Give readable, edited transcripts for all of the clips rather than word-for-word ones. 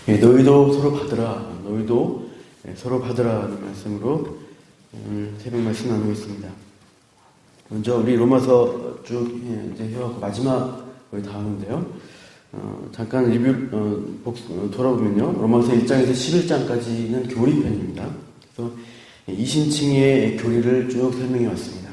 너희도 서로 받으라. 너희도 서로 받으라는 말씀으로 오늘 새벽 말씀 나누겠습니다. 먼저 우리 로마서 쭉 이제 해왔고 마지막 거의 다 하는데요. 잠깐 리뷰 돌아보면요. 로마서 1장에서 11장까지는 교리편입니다. 그래서 이신칭의 교리를 쭉 설명해 왔습니다.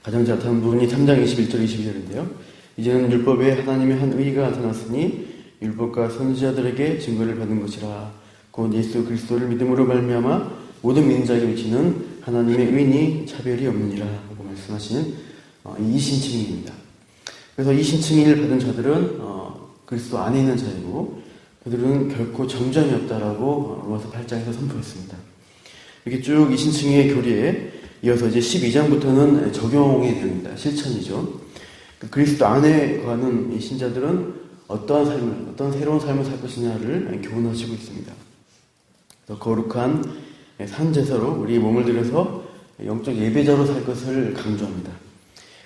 가장 잘 나타난 부분이 3장 21절 22절인데요. 이제는 율법에 하나님의 한 의가 나타났으니 율법과 선지자들에게 증거를 받은 것이라. 곧 예수 그리스도를 믿음으로 말미암아 모든 민자에게 미치는 하나님의 의인이 차별이 없느니라 하고 말씀하시는 이신칭입니다. 그래서 이신칭을 받은 자들은 그리스도 안에 있는 자이고 그들은 결코 정죄함이 없다라고 로마서 8장에서 선포했습니다. 이렇게 쭉 이신칭의 교리에 이어서 이제 12장부터는 적용의 내용입니다. 실천이죠. 그리스도 안에 거하는 이 신자들은 어떤 새로운 삶을 살 것이냐를 교훈하시고 있습니다. 그래서 거룩한 산제사로 우리 몸을 들여서 영적 예배자로 살 것을 강조합니다.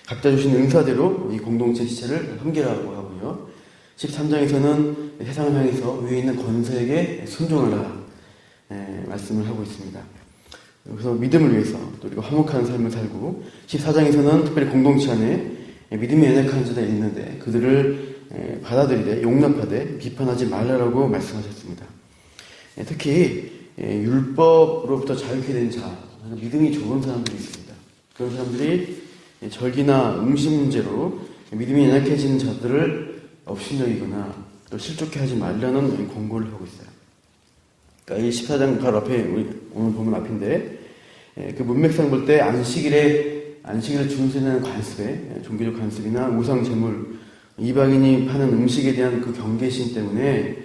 각자 주신 은사대로 이 공동체 지체를 섬기라고 하고요. 13장에서는 세상을 향해서 위에 있는 권세에게 순종하라 말씀을 하고 있습니다. 그래서 믿음을 위해서 또 우리가 화목한 삶을 살고 14장에서는 특별히 공동체 안에 믿음이 연약한 자들이 있는데 그들을 받아들이되 용납하되 비판하지 말라라고 말씀하셨습니다. 특히 율법으로부터 자유케 된 자, 믿음이 좋은 사람들이 있습니다. 그런 사람들이 절기나 음식 문제로 믿음이 연약해지는 자들을 업신여기거나 또 실족해 하지 말라는 권고를 하고 있어요. 그러니까 이 14장 바로 앞에 우리 오늘 보면 앞인데 그 문맥상 볼 때 안식일을 준수하는 관습에 종교적 관습이나 우상 제물 이방인이 파는 음식에 대한 그 경계심 때문에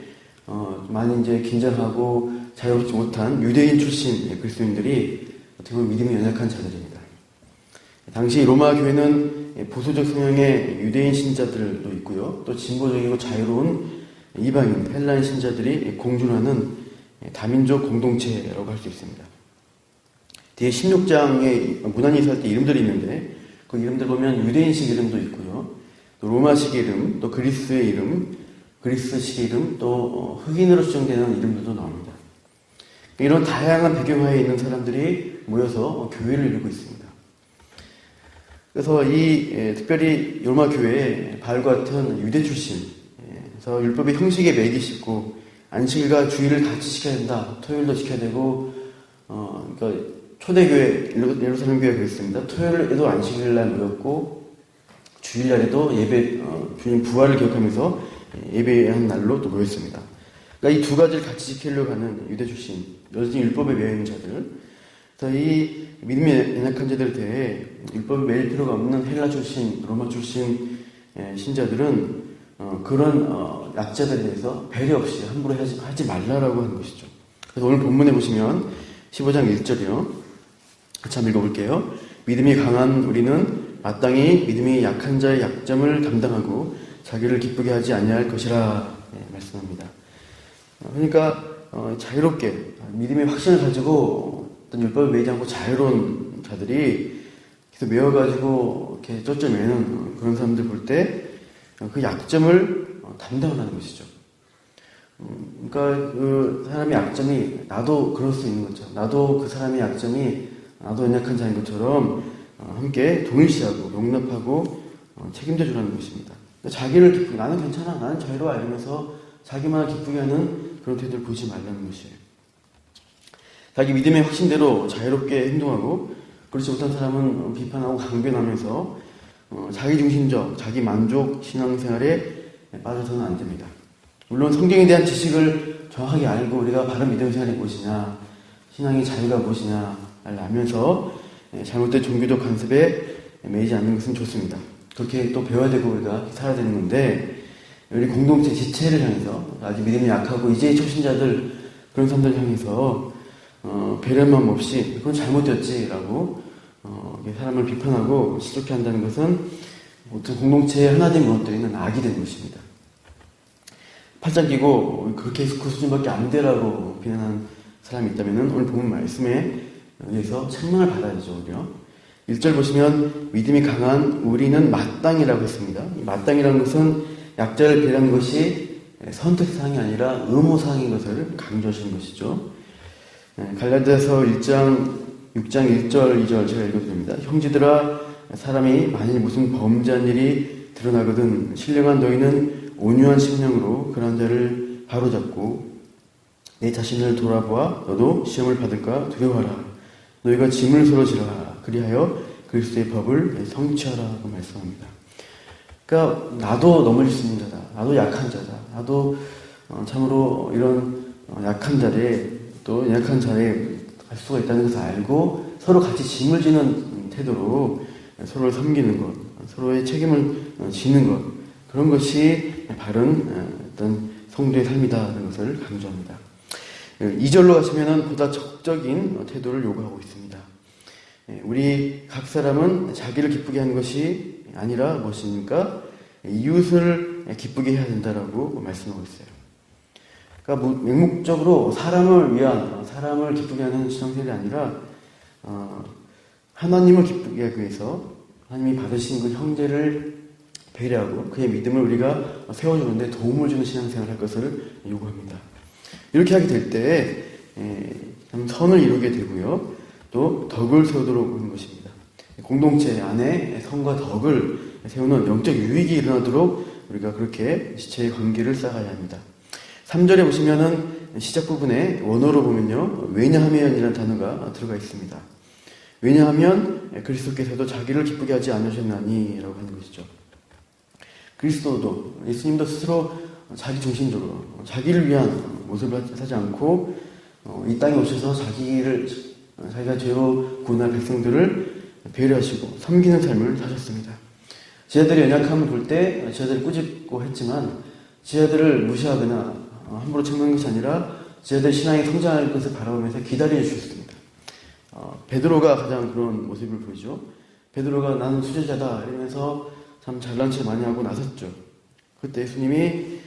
많이 이제 긴장하고 자유롭지 못한 유대인 출신 그리스도인들이 어떻게 보면 믿음이 연약한 자들입니다. 당시 로마 교회는 보수적 성향의 유대인 신자들도 있고요. 또 진보적이고 자유로운 이방인 헬라인 신자들이 공존하는 다민족 공동체라고 할 수 있습니다. 뒤에 16장에 문안이 살 때 이름들이 있는데 그 이름들 보면 유대인식 이름도 있고요. 또 로마식 이름, 또 그리스의 이름, 그리스식 이름, 또 흑인으로 추정되는 이름들도 나옵니다. 이런 다양한 배경하에 있는 사람들이 모여서 교회를 이루고 있습니다. 그래서 특별히 로마 교회에 바울과 같은 유대 출신, 그래서 율법의 형식에 매기 쉽고 안식일과 주일을 같이 지켜야 된다. 토요일도 지켜야 되고, 그러니까 초대교회, 예루살렘 교회가 그랬습니다. 토요일에도 안식일날 모였고, 주일날에도 주님 부활을 기억하면서 예배한 날로 또 모였습니다. 그러니까 이 두 가지를 같이 지키려고 하는 유대 출신, 여전히 율법에 매여 있는 자들, 그래서 이 믿음이 연약한 자들에 대해 율법에 매일 필요가 없는 헬라 출신, 로마 출신 신자들은 그런 약자들에 대해서 배려 없이 함부로 하지 말라라고 하는 것이죠. 그래서 오늘 본문에 보시면 15장 1절이요. 같이 한번 읽어볼게요. 믿음이 강한 우리는 마땅히 믿음이 약한 자의 약점을 감당하고 자기를 기쁘게 하지 아니할 것이라 말씀합니다. 그러니까 자유롭게 믿음의 확신을 가지고 어떤 율법에 매이지 않고 자유로운 자들이 계속 매어가지고 이렇게 쫓겨내는 그런 사람들 볼 때 그 약점을 담당하는 것이죠. 그러니까 그 사람의 약점이 나도 그럴 수 있는 거죠. 나도 그 사람의 약점이 나도 연약한 자인 것처럼 함께 동일시하고 용납하고 책임져 주라는 것입니다. 자기를 기쁘게 나는 괜찮아 나는 자유로워 이러면서 자기만을 기쁘게 하는 그런 태도를 보지 말라는 것이에요. 자기 믿음의 확신대로 자유롭게 행동하고 그렇지 못한 사람은 비판하고 강변하면서 자기중심적, 자기만족 신앙생활에 빠져서는 안 됩니다. 물론 성경에 대한 지식을 정확하게 알고 우리가 바른 믿음 생활이 무엇이냐, 신앙의 자유가 무엇이냐를 알면서 잘못된 종교적 관습에 매이지 않는 것은 좋습니다. 그렇게 또 배워야 되고 우리가 살아야 되는 건데 우리 공동체 지체를 향해서 아직 믿음이 약하고 이제 초신자들 그런 사람들 향해서 배려만 없이 그건 잘못되었지라고 사람을 비판하고 실족해 한다는 것은 어떤 공동체의 하나된 무너뜨리는 악이 되는 것입니다. 팔짱 끼고 그렇게 그 수준밖에 안 되라고 비난하는 사람이 있다면 오늘 본문 말씀에 의해서 책망을 받아야 되죠. 오히려 1절 보시면 믿음이 강한 우리는 마땅이라고 했습니다. 이 마땅이라는 것은 약자를 배려하는 것이 선택사항이 아니라 의무사항인 것을 강조하시는 것이죠. 갈라디아서 1장 6장 1절 2절 제가 읽어드립니다. 형제들아, 사람이 만일 무슨 범죄한 일이 드러나거든 신령한 너희는 온유한 심령으로 그런 자를 바로잡고 내 자신을 돌아보아 너도 시험을 받을까 두려워하라. 너희가 짐을 서로 지라. 그리하여 그리스도의 법을 성취하라고 말씀합니다. 그러니까 나도 넘어질 수 있는 자다. 나도 약한 자다. 나도 참으로 이런 약한 자리에 또 약한 자리에 갈 수가 있다는 것을 알고 서로 같이 짐을 지는 태도로 서로를 섬기는 것, 서로의 책임을 지는 것, 그런 것이 바른 어떤 성도의 삶이다라는 것을 강조합니다. 2절로 가시면은 보다 적극적인 태도를 요구하고 있습니다. 우리 각 사람은 자기를 기쁘게 하는 것이 아니라 무엇입니까? 이웃을 기쁘게 해야 된다라고 말씀하고 있어요. 그러니까 맹목적으로 사람을 위한, 사람을 기쁘게 하는 신앙생활이 아니라 하나님을 기쁘게 하기 위해서 하나님이 받으신 그 형제를 배려하고 그의 믿음을 우리가 세워주는데 도움을 주는 신앙생활을 할 것을 요구합니다. 이렇게 하게 될 때 선을 이루게 되고요. 또 덕을 세우도록 하는 것입니다. 공동체 안에 선과 덕을 세우는 영적 유익이 일어나도록 우리가 그렇게 지체의 관계를 쌓아야 합니다. 3절에 보시면은 시작 부분에 원어로 보면요. 왜냐하면이라는 단어가 들어가 있습니다. 왜냐하면 그리스도께서도 자기를 기쁘게 하지 않으셨나니 라고 하는 것이죠. 그리스도도, 예수님도 스스로 자기 중심적으로 자기를 위한 모습을 사지 않고 이 땅에 오셔서 자기가 죄로 구원할 백성들을 배려하시고 섬기는 삶을 사셨습니다. 지하들의 연약함을 볼 때 지하들을 꾸짖고 했지만 지하들을 무시하거나 함부로 책망한 것이 아니라 지하들 신앙이 성장할 것을 바라보면서 기다려 주셨습니다. 베드로가 가장 그런 모습을 보이죠. 베드로가 나는 수제자다 이러면서 참 잘난 체 많이 하고 나섰죠. 그때 예수님이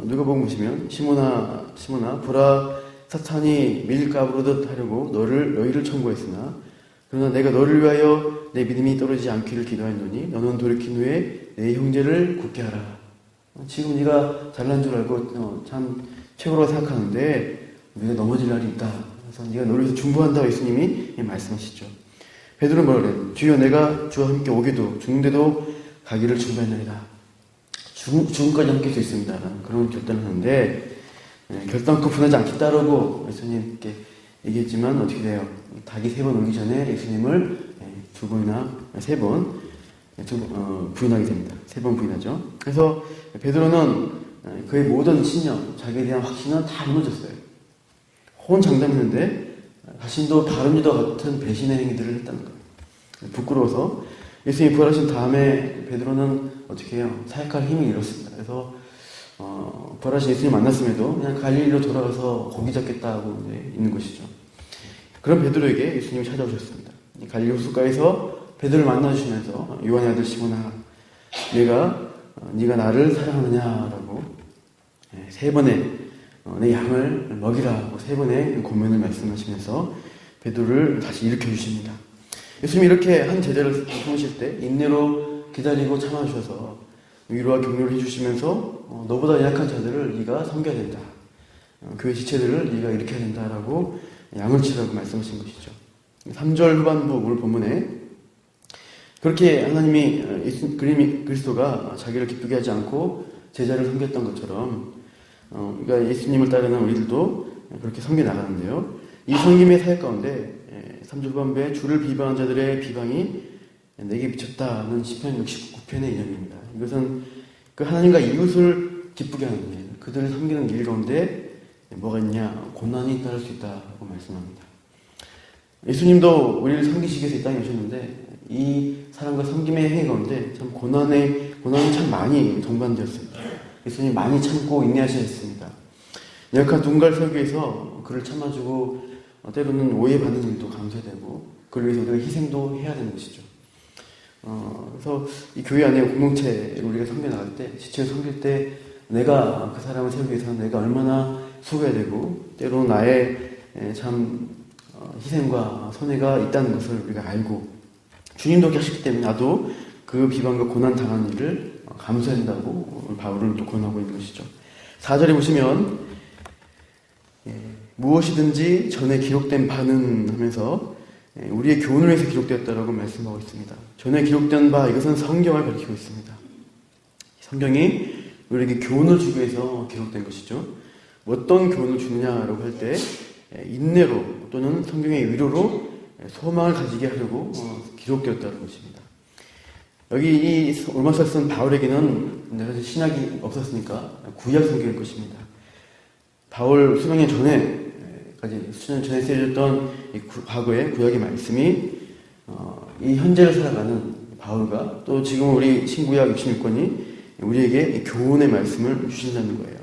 누가복음 보시면 시몬아 보라 사탄이 밀가부르듯 하려고 너희를 청구했으나 그러나 내가 너를 위하여 내 믿음이 떨어지지 않기를 기도하노니 너는 돌이킨 후에 내 형제를 굳게 하라. 지금 네가 잘난 줄 알고 참 최고라고 생각하는데 네가 넘어질 날이 있다. 그래서 네가 너를 위해서 중보한다고 예수님이 말씀하시죠. 베드로는 뭐라 그래요? 주여 내가 주와 함께 오기도 죽는데도 가기를 준비하나이다. 죽음까지 함께 할 수 있습니다. 그런 결단을 하는데 결단코 분하지 않겠다라고 예수님께 얘기했지만 어떻게 돼요? 닭이 3번 울기 전에 예수님을 세 번 부인하게 됩니다. 3번 부인하죠. 그래서 베드로는 그의 모든 신념, 자기에 대한 확신은 다 무너졌어요. 호언장담했는데 자신도 다른 이와 같은 배신의 행위들을 했다는 거예요. 부끄러워서 예수님이 부활하신 다음에 베드로는 어떻게 해요? 사역할 힘을 잃었습니다. 그래서 부활하신 예수님 만났음에도 그냥 갈릴리로 돌아가서 고기 잡겠다고 있는 것이죠. 그런 베드로에게 예수님이 찾아오셨습니다. 갈릴리 호숫가에서 베드로를 만나주시면서 요한의 아들 시몬아 네가 나를 사랑하느냐라고 3번의 내 양을 먹이라고 3번의 고면을 말씀하시면서 베드로를 다시 일으켜 주십니다. 예수님이 이렇게 한 제자를 품으실 때 인내로 기다리고 참아주셔서 위로와 격려를 해주시면서 너보다 약한 자들을 네가 섬겨야 된다. 교회 지체들을 네가 일으켜야 된다라고 양을 치라고 말씀하신 것이죠. 3절 후반부 오늘 본문에 그렇게 하나님이 그리스도가 자기를 기쁘게 하지 않고 제자를 섬겼던 것처럼 그러니까 예수님을 따르는 우리들도 그렇게 섬겨 나가는데요. 이 섬김의 사역 가운데 3절 후반부에 주를 비방한 자들의 비방이 내게 미쳤다는 시편 69편의 이념입니다. 이것은 그 하나님과 이웃을 기쁘게 하는 일, 그들을 섬기는 일 가운데 뭐가 있냐? 고난이 따를 수 있다고 말씀합니다. 예수님도 우리를 섬기시기 위해서 이 땅에 오셨는데 이 사람과 섬김의 행위 가운데 참 고난이 참 많이 동반되었습니다. 예수님 많이 참고 인내하셔야 했습니다. 약한 누군가를 세우기 위해서 그를 참아주고 때로는 오해받는 일도 감수되고 그를 위해서 우리가 희생도 해야 되는 것이죠. 그래서 이 교회 안에 공동체를 우리가 섬겨 나갈 때, 지체를 섬길 때 내가 그 사람을 세우기 위해서는 내가 얼마나 수고해야 되고 때로는 나의 참 희생과 손해가 있다는 것을 우리가 알고 주님도 그렇게 하셨기 때문에 나도 그 비방과 고난 당한 일을 감수해야 된다고 바울은 또 권하고 있는 것이죠. 4절에 보시면 무엇이든지 전에 기록된 바는 하면서 우리의 교훈을 위해서 기록되었다라고 말씀하고 있습니다. 전에 기록된 바, 이것은 성경을 가리키고 있습니다. 성경이 우리에게 교훈을 주기 위해서 기록된 것이죠. 어떤 교훈을 주느냐라고 할 때 인내로 또는 성경의 위로로 소망을 가지게 하려고 기록되었다는 것입니다. 여기 이 로마서를 쓴 바울에게는 사실 신약이 없었으니까 구약 성경일 것입니다. 바울 수명년 전에까지 수년 전에 쓰여졌던 과거의 구약의 말씀이 이 현재를 살아가는 바울과 또 지금 우리 신구약 66권이 우리에게 교훈의 말씀을 주신다는 거예요.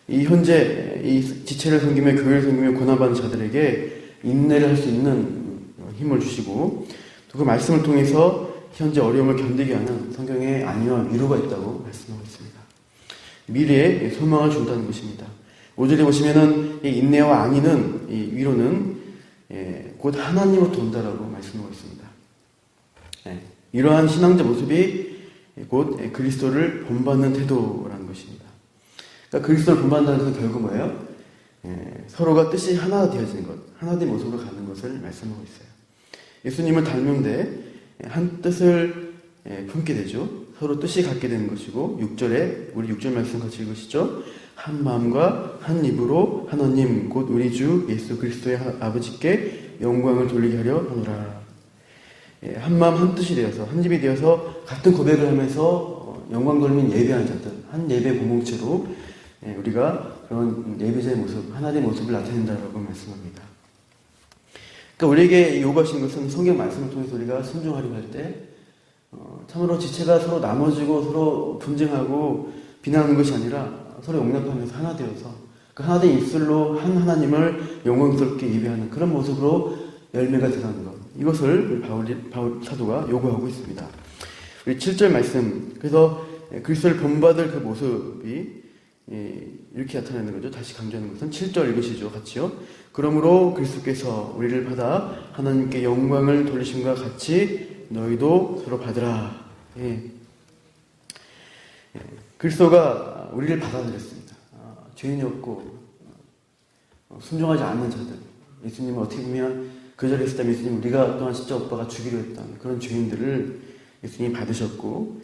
이 현재 이 지체를 섬기며 교회를 섬기며 고난받는 자들에게 인내를 할 수 있는 힘을 주시고 또 그 말씀을 통해서 현재 어려움을 견디게 하는 성경의 안위와 위로가 있다고 말씀하고 있습니다. 미래에 소망을 준다는 것입니다. 5절에 보시면은 이 인내와 안위는, 이 위로는 곧 하나님으로부터 온다라고 말씀하고 있습니다. 이러한 신앙자 모습이 곧 그리스도를 본받는 태도라는 것입니다. 그러니까 그리스도를 본받는다는 것은 결국 뭐예요? 서로가 뜻이 하나 되어지는 것, 하나된 모습으로 가는 것을 말씀하고 있어요. 예수님을 닮는데 한 뜻을 품게 되죠. 서로 뜻이 같게 되는 것이고 6절에 우리 6절 말씀 같이 읽으시죠. 한 마음과 한 입으로 하나님 곧 우리 주 예수 그리스도의 아버지께 영광을 돌리게 하려 하노라. 한 마음 한 뜻이 되어서 한 입이 되어서 같은 고백을 하면서 영광 돌리는 예배하는 자들, 한 예배 공동체로 우리가 그런 예배자의 모습, 하나님의 모습을 나타낸다라고 말씀합니다. 그러니까 우리에게 요구하신 것은 성경 말씀을 통해서 우리가 순종하려고 할 때 참으로 지체가 서로 나눠지고 서로 분쟁하고 비난하는 것이 아니라 서로 용납하면서 하나 되어서 그 하나된 입술로 한 하나님을 영광스럽게 예배하는 그런 모습으로 열매가 드러나는 것, 이것을 바울 사도가 요구하고 있습니다. 우리 7절 말씀, 그래서 그리스도를 본받을 그 모습이 이렇게 나타나는 거죠. 다시 강조하는 것은 7절 읽으시죠. 같이요. 그러므로 그리스도께서 우리를 받아 하나님께 영광을 돌리심과 같이 너희도 서로 받으라. 그리스도가 우리를 받아들였습니다. 죄인이 없고 순종하지 않는 자들, 예수님은 어떻게 보면 그 자리에 있을 때 예수님 우리가 또한 십자가 못 박아 죽이려 했던 그런 죄인들을 예수님이 받으셨고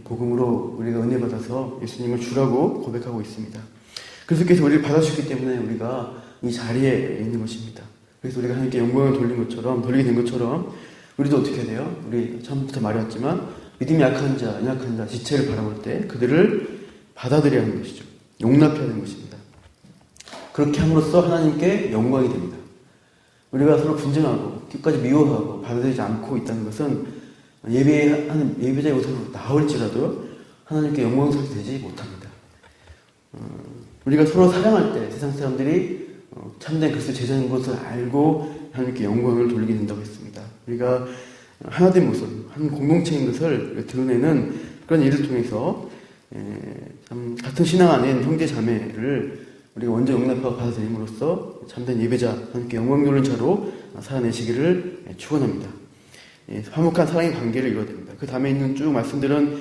복음으로 우리가 은혜 받아서 예수님을 주라고 고백하고 있습니다. 그리스도께서 우리를 받아주셨기 때문에 우리가 이 자리에 있는 것입니다. 그래서 우리가 하나님께 영광을 돌리게 된 것처럼 우리도 어떻게 해야 돼요? 우리 처음부터 말해왔지만 믿음이 약한 자, 연약한 자, 지체를 바라볼 때 그들을 받아들여야 하는 것이죠. 용납해야 하는 것입니다. 그렇게 함으로써 하나님께 영광이 됩니다. 우리가 서로 분쟁하고 끝까지 미워하고 받아들이지 않고 있다는 것은 예배하는 예배자의 모습으로 나올지라도 하나님께 영광스럽게 되지 못합니다. 우리가 서로 사랑할 때 세상 사람들이 참된 그리스도 제자인 것을 알고 하나님께 영광을 돌리게 된다고 했습니다. 우리가 하나된 모습, 한 공동체인 것을 드러내는 그런 일을 통해서 참 같은 신앙 안에 형제 자매를 우리가 먼저 용납하고 받아들임으로써 참된 예배자, 하나님께 영광 돌리는 자로 살아내시기를 축원합니다. 화목한 사랑의 관계를 이루어야 됩니다. 그 다음에 있는 쭉 말씀들은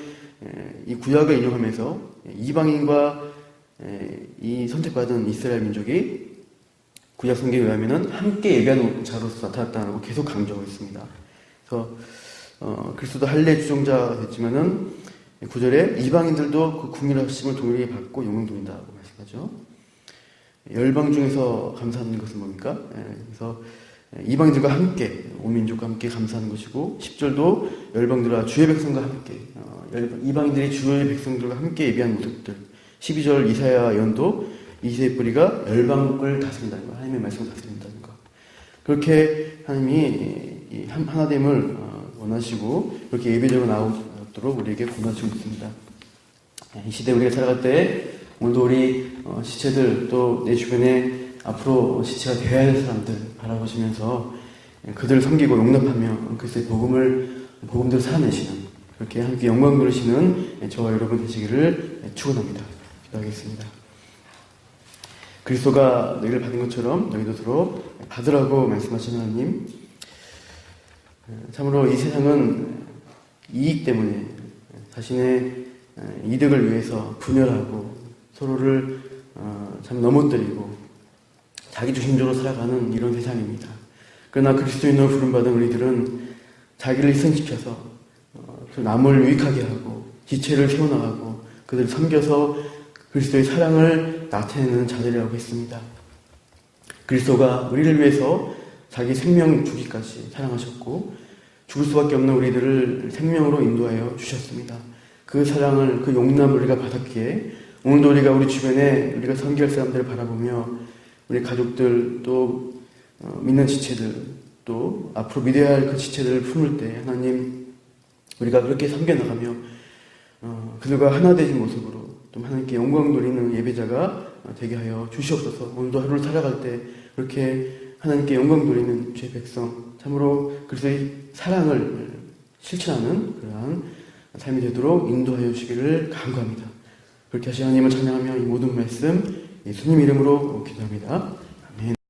이 구약을 인용하면서 이방인과 이 선택받은 이스라엘 민족이 구약 성경에 의하면 함께 예배하는 자로서 나타났다고 계속 강조하고 있습니다. 그래서 그리스도도 할례 주종자가 됐지만은 9절에 이방인들도 그 국민하심을 동일하게 받고 영광 돌린다고 말씀하죠. 열방 중에서 감사하는 것은 뭡니까? 그래서 이방인들과 함께, 온 민족과 함께 감사하는 것이고 10절도 열방들과 주의 백성과 함께, 이방인들이 주의 백성들과 함께 예배하는 모습들. 12절 이사야 예언도 이새의 뿌리가 열방을 다스린다는 거, 하나님의 말씀을 다스린다는 거. 그렇게 하나님이 하나됨을 원하시고 그렇게 예배적으로 나오도록 우리에게 권하시고 있습니다. 이 시대에 우리가 살아갈 때 오늘도 우리 지체들 또 내 주변에 앞으로 지체가 되어야 할 사람들 바라보시면서 그들을 섬기고 용납하며 그리스도의 복음들을 살아내시는 그렇게 함께 영광 누리시는 저와 여러분 되시기를 축원합니다. 기도하겠습니다. 그리스도가 너희를 받은 것처럼 너희도 서로 받으라고 말씀하시는 하나님, 참으로 이 세상은 이익 때문에 자신의 이득을 위해서 분열하고 서로를 참 넘어뜨리고 자기중심적으로 살아가는 이런 세상입니다. 그러나 그리스도인으로 부름받은 우리들은 자기를 희생시켜서 남을 유익하게 하고 지체를 세워나가고 그들을 섬겨서 그리스도의 사랑을 나타내는 자들이라고 했습니다. 그리스도가 우리를 위해서 자기 생명 주기까지 사랑하셨고 죽을 수밖에 없는 우리들을 생명으로 인도하여 주셨습니다. 그 사랑을, 그 용납을 우리가 받았기에 오늘도 우리가 우리 주변에 우리가 섬길 사람들을 바라보며 우리 가족들 또 믿는 지체들 또 앞으로 믿어야 할 그 지체들을 품을 때 하나님 우리가 그렇게 섬겨나가며 그들과 하나 되신 모습으로 또 하나님께 영광 돌리는 예배자가 되게 하여 주시옵소서. 오늘도 하루를 살아갈 때 그렇게 하나님께 영광 돌리는 주의 백성 참으로 그리스도의 사랑을 실천하는 그러한 삶이 되도록 인도하여 주시기를 간구합니다. 그렇게 하시 하나님을 찬양하며 이 모든 말씀 예수님 이름으로 기도합니다.